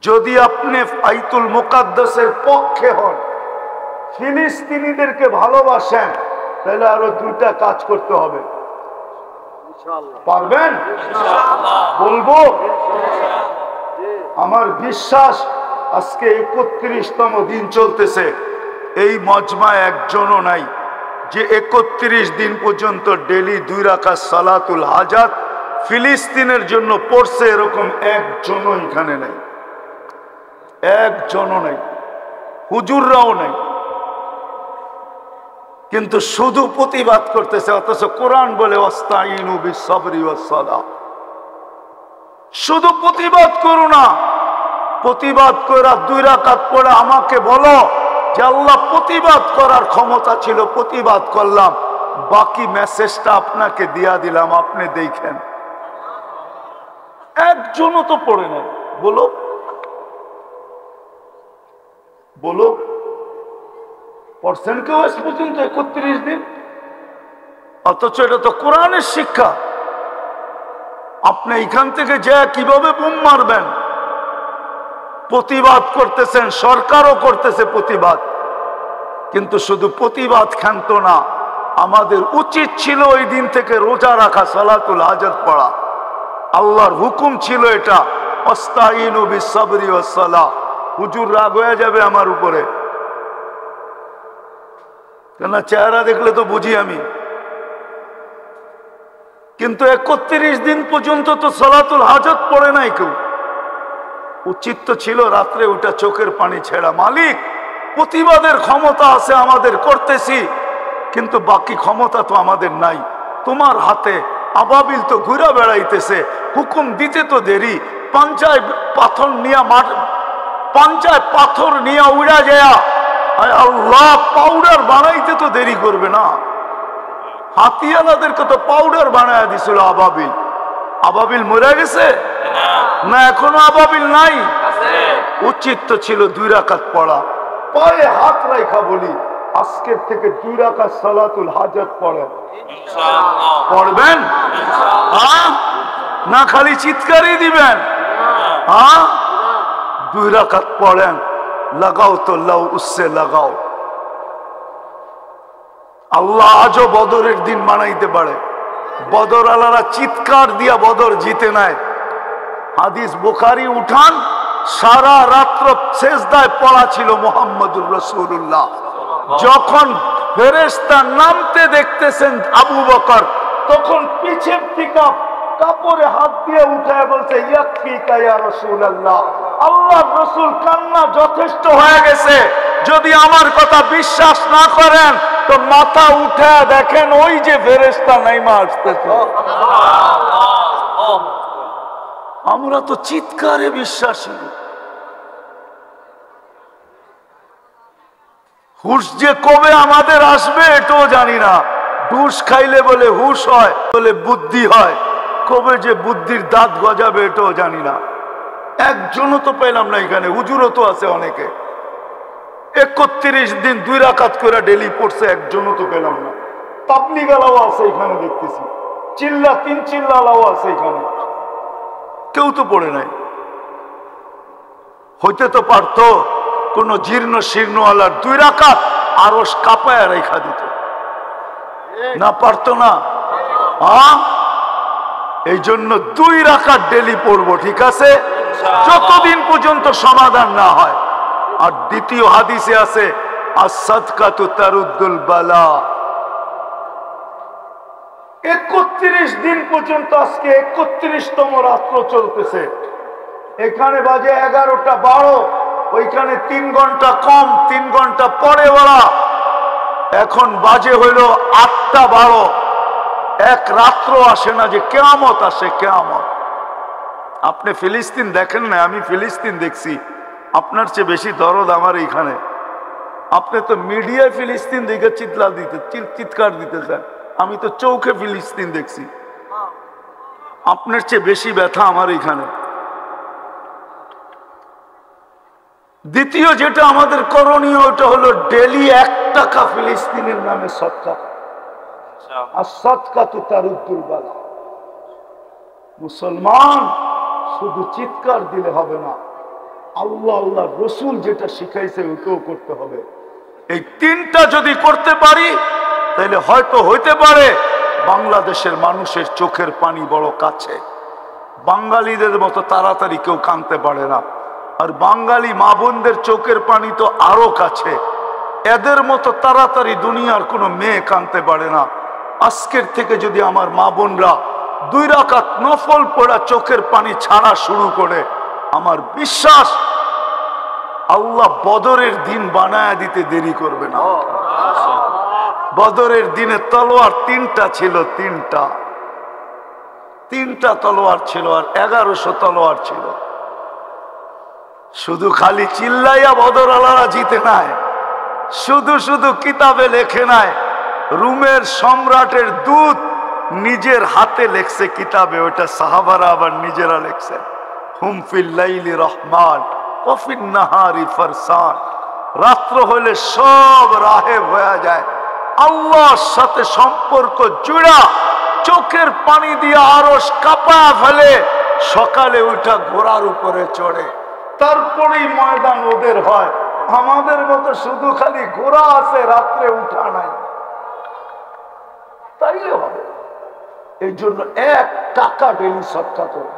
যদি আপনি বাইতুল মুকাদ্দাসের পক্ষে হন, ফিলিস্তিনিদেরকে ভালোবাসেন, তাহলে আরো দুইটা কাজ করতে হবে। পারবেন? বলবো? আমার বিশ্বাস আজকে 31তম দিন চলতেছে, এই মজমায় একজনও নাই যে 31 দিন পর্যন্ত ডেলি 2 রাকাত সালাতুল হাজাত ফিলিস্তিনের জন্য পড়ছে, এরকম একজনও এখানে নাই, একজনও নাই, হুজুররাও নাই। কিন্তু শুধু প্রতিবাদ করতেছে, অথচ কোরআন বলে ওয়াস্তাইনু বিস-সাবরি ওয়াস-সালাহ। শুধু প্রতিবাদ করো না, প্রতিবাদ করে 2 রাকাত পড়ে আমাকে বলো যে আল্লাহ প্রতিবাদ করার ক্ষমতা ছিল, প্রতিবাদ করলাম, বাকি মেসেজটা আপনাকে দিয়া দিলাম, আপনি দেখেন। একজনও তো পড়ে নাই। বলো বলো, পড়ছেন কেউ আজ পর্যন্ত 31 দিন? অথচ এটা তো কোরআনের শিক্ষা। আপনি এখান থেকে যা কিভাবে বোম মারবেন? প্রতিবাদ করতেছেন, সরকারও করতেছে প্রতিবাদ, কিন্তু শুধু প্রতিবাদ ক্ষান্ত না, আমাদের উচিত ছিল ওই দিন থেকে রোজা রাখা, সালাতুল হাজাত পড়া। আল্লাহর হুকুম ছিল এটা, ওয়াস্তাইনু বিস-সাবরি ওয়াস-সালাহ। হুজুর রাগ হয়ে যাবে আমার উপরে, কেন চেহারা দেখলে তো বুঝি আমি। কিন্তু 31 দিন পর্যন্ত তো সালাতুল হাজাত পড়ে নাই কেউ। উচিত তো ছিল রাত্রে ওটা চোখের পানি ছেড়া, মালিক প্রতিবাদের ক্ষমতা আছে আমাদের, করতেছি, কিন্তু বাকি ক্ষমতা তো আমাদের নাই। তোমার হাতে আবাবিল তো ঘুরে বেড়াইতেছে, হুকুম দিতে তো দেরি। পাঞ্চায় পাথর নিয়ে উড়া যায়, আল্লাহ পাউডার বানাইতে তো দেরি করবে না। হাতিয়ালাদেরকে তো পাউডার বানায় দিছিল আবাবিল। আবাবিল মরে গেছে না? এখনো আবাবিল নাই? উচিত তো ছিল 2 রাকাত পড়া। পায়ে হাত রাখা বলি, আজকের থেকে 2 রাকাত সালাতুল হাজাত পড়েন। পড়বেন না খালি চিৎকারই দিবেন? 2 রাকাত পড়েন, লাগাও তো লাও উসসে লাগাও। আল্লাহ আজও বদরের দিন বানাইতে পারে। বদর আলারা চিৎকার দিয়া বদর জিতে নেয়। হাদিস বুখারী উঠান, সারা রাত্র সেজদায় পড়া ছিল মুহাম্মদুর রাসূলুল্লাহ। যখন ফেরেশতা নামতে দেখতেছেন আবু বকর, তখন পিছের থেকে কাপড়ে হাত দিয়ে উঠায় বলছে, ইয়াকফিকা ইয়া রাসূলুল্লাহ, আল্লাহর রাসূল কান্না যথেষ্ট হয়ে গেছে। যদি আমার কথা বিশ্বাস না করেন তো মাথা উঠে দেখেন, ওই যে ফেরেশতা নাইমা আসতেছে। আমরা তো চিৎকারে বিশ্বাসী। হুশ যে কবে আমাদের আসবে এটাও জানি না। হুশ খাইলে বলে হুশ হয়, বলে বুদ্ধি হয়, কবে যে বুদ্ধির দাঁত গজাবে এটাও জানি না। একজনও তো পেলাম না এখানে। হুজুরও তো আছে অনেকে, 31 দিন 2 রাকাত করে ডেলি পড়ছে, একজনও তো পেলাম না। তাবলীগালাও আছে এখানে দেখতেছি, চিল্লা 3 চিল্লালাও আছে এখানে, কেউ তো পড়ে নাই। হইতে তো পারতো কোন জীর্ণ শীর্ণওয়ালার 2 রাকাত আরশ কাঁপায় রেখা দিত, না পারতো না? এই জন্য 2 রাকাত ডেলি পড়বো, ঠিক আছে, যতদিন পর্যন্ত সমাধান না হয়। আর দ্বিতীয় হাদিসে আছে, আস-সাদকাতু তারুদ্দুল বালা। 31 দিন পর্যন্ত, আজকে 31তম রাত্র চলতেছে। এখানে বাজে 11টা 12, ওইখানে 3 ঘন্টা কম, 3 ঘন্টা পরে ওরা। এখন বাজে হইল 8টা 12। এক রাত্র আসে না যে কিয়ামত আসে, কিয়ামত। আপনি ফিলিস্তিন দেখেন না, আমি ফিলিস্তিন দেখছি। আপনার চেয়ে বেশি দরদ আমার এইখানে। আপনি তো মিডিয়ায় ফিলিস্তিন দেখে চিৎকার দিতেছেন, আমি তো চৌখে ফিলিস্তিন দেখছি। আপনার চেয়ে বেশি ব্যথা আমার এইখানে। দ্বিতীয় যেটা আমাদের করণীয়, ওটা হলো ডেলি 1 টাকা ফিলিস্তিনের নামে সদকা। আর সদকাতু তারুদ্দুল বালা। মুসলমান শুধু চিৎকার দিলে হবে না, আল্লাহ আল্লাহ রসুল যেটা শিখাইছে ওটাও করতে হবে। এই তিনটা যদি করতে পারি তাহলে হয়তো হইতে পারে বাংলাদেশের মানুষের চোখের পানি বড় কাছে। বাঙালিদের মতো তাড়াতাড়ি কেউ কাঁদতে পারে না, আর বাঙালি মা বোনদের চোখের পানি তো আরো কাছে। এদের মতো তাড়াতাড়ি দুনিয়ার কোনো মেয়ে কাঁদতে পারে না। আজকের থেকে যদি আমার মা বোনরা 2 রাকাত নফল পড়া চোখের পানি ছাড়া শুরু করে, আমার বিশ্বাস আল্লাহ বদরের দিন বানায় দিতে দেরি করবে না। বদরের দিনে তলোয়ার 3টা ছিল, 3টা তলোয়ার ছিল, আর 1100 তলোয়ার ছিল। শুধু খালি চিল্লাইয়া বদর আলারা জিতে নাই, শুধু শুধু কিতাবে লেখে নাই। রুমের সম্রাটের দূত নিজের হাতে লেখছে কিতাবে, ওটা সাহাবারা আবার নিজেরা লেখছেন। হুম ফিল লাইলি রহমান ওয়া ফিন নাহারি ফারসান। রাত্র হলে সব রাহেব হয়ে যায়, আল্লাহর সাথে সম্পর্ক জুড়া, চোখের পানি দিয়ে আরশ কাঁপা ফেলে। সকালে উঠা ঘোড়ার উপরে চড়ে, তারপরেই ময়দান ওদের হয়। আমাদের মতো শুধু খালি ঘোড়া আছে, রাত্রে উঠা নাই, তাইলে হবে। এই জন্য 1 টাকা ডেলি সদকা করব।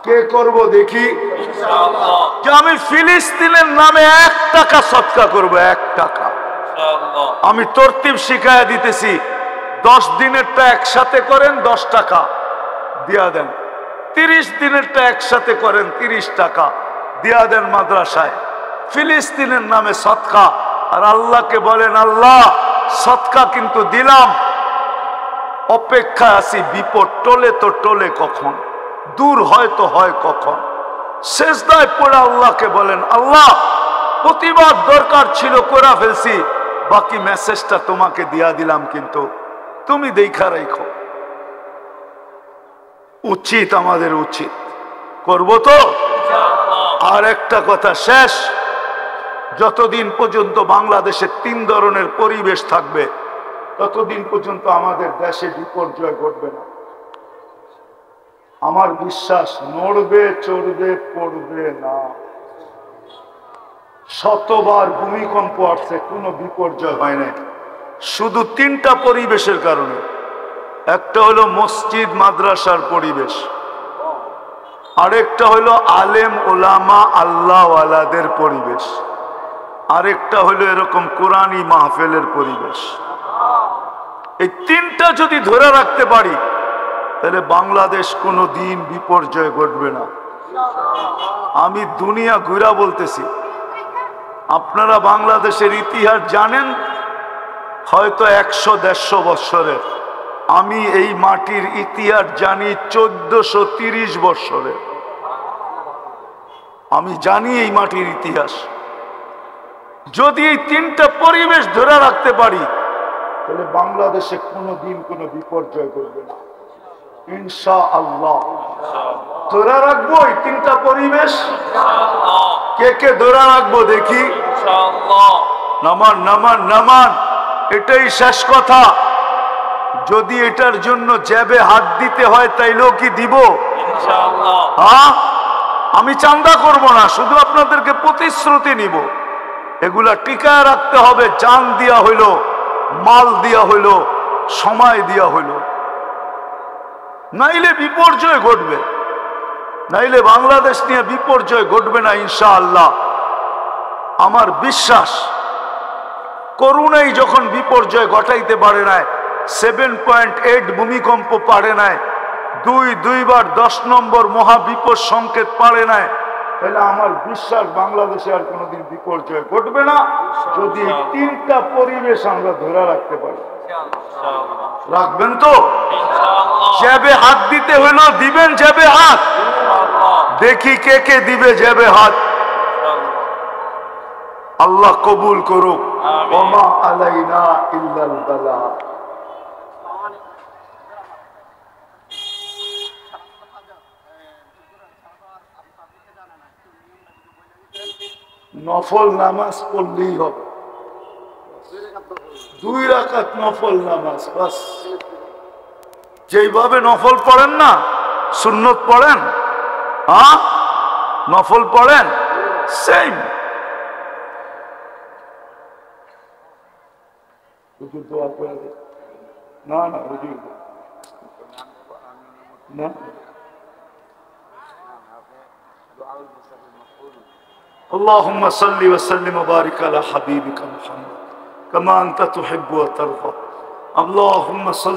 কে করব দেখি? যে আমি ফিলিস্তিনের নামে 1 টাকা সদকা করব, 1 টাকা। আমি তরতিব শিখাইয়া দিতেছি, 10 দিনেরটা একসাথে করেন 10 টাকা দিয়া দেন, 30 দিনেরটা একসাথে করেন 30 টাকা দিয়া দেন মাদ্রাসায়। ফিলিস্তিনের নামে সদকা। আর আল্লাহকে বলেন, আল্লাহ সদকা কিন্তু দিলাম, অপেক্ষায় আছি বিপদ টলে তো টলে কখন, দূর হয় তো হয় কখন। সেজদায় পড়ে আল্লাহকে বলেন, আল্লাহ প্রতিবাদ দরকার ছিল করে ফেলছি, বাকি মেসেজটা তোমাকে দিয়া দিলাম, কিন্তু তুমি দেখা রাখো। উচিত, আমাদের উচিত, করব তো। আর একটা কথা শেষ, যতদিন পর্যন্ত বাংলাদেশে 3 ধরনের পরিবেশ থাকবে ততদিন পর্যন্ত আমাদের দেশে বিপর্যয় ঘটবে না। আমার বিশ্বাস নড়বে চড়বে পড়বে না। শতবার ভূমিকম্প আসছে, কোনো বিপর্যয় হয় না, শুধু 3টা পরিবেশের কারণে। একটা হলো মসজিদ মাদ্রাসার পরিবেশ, আরেকটা হলো আলেম ওলামা আল্লাহওয়ালাদের পরিবেশ, আরেকটা হলো এরকম কোরআনী মাহফিলের পরিবেশ। এই 3টা যদি ধরে রাখতে পারি তাহলে বাংলাদেশ কোনো দিন বিপর্যয় ঘটবে না। আমি দুনিয়া ঘুরা বলতেছি, আপনারা বাংলাদেশের ইতিহাস জানেন হয়তো 100-150 বৎসরের, আমি এই মাটির ইতিহাস জানি 1430 বৎসরের। আমি জানি এই মাটির ইতিহাস। যদি এই 3টা পরিবেশ ধরে রাখতে পারি তাহলে বাংলাদেশে কোনোদিন কোনো বিপর্যয় ঘটবে না ইনশাআল্লাহ। ধরে রাখবো এই 3টা পরিবেশ। কে কে ধরে রাখবো দেখি? নামান নামান নামান, এটাই শেষ কথা। যদি এটার জন্য জ্যাবে হাত দিতে হয় তাইলেও কি দিব? হ্যাঁ, আমি চান্দা করব না, শুধু আপনাদেরকে প্রতিশ্রুতি নিব। এগুলা টিকায় রাখতে হবে, জান দিয়া হইল, মাল দিয়া হইল, সময় দিয়া হইল, নাইলে বিপর্যয় ঘটবে। নাইলে বাংলাদেশ নিয়ে বিপর্যয় ঘটবে না ইনশাআল্লাহ। আমার বিশ্বাস করুণাই যখন বিপর্যয় ঘটাইতে পারে নাই, 7.8 ভূমিকম্প পারে নাই, 2বার 10 নম্বর মহাবিপদ সংকেত পারে নাই, তাহলে আমার বিশ্বাস বাংলাদেশে আর কোনোদিন বিপর্যয় ঘটবে না, যদি 3টা পরিবেশ আমরা ধরে রাখতে পারি। রাখবেন তো? জ্যাবে হাত দিতে হইলো দিবেন, জ্যাবে হাত দেখি কে কে দিবে জ্যাবে হাত। আল্লাহ কবুল করুক। ওমা আলাইনা ইল্লাল বালাগ। নফল নামাজ পড়লেই হবে, 2 রাকাত নফল নামাজ বাস। যেইভাবে নফল পড়েন না, সুন্নত পড়েন, নফল পড়েন সেম। না না না اللهم صل وسلم وبارك على حبيبك محمد كما أنت تحب وترضى اللهم صل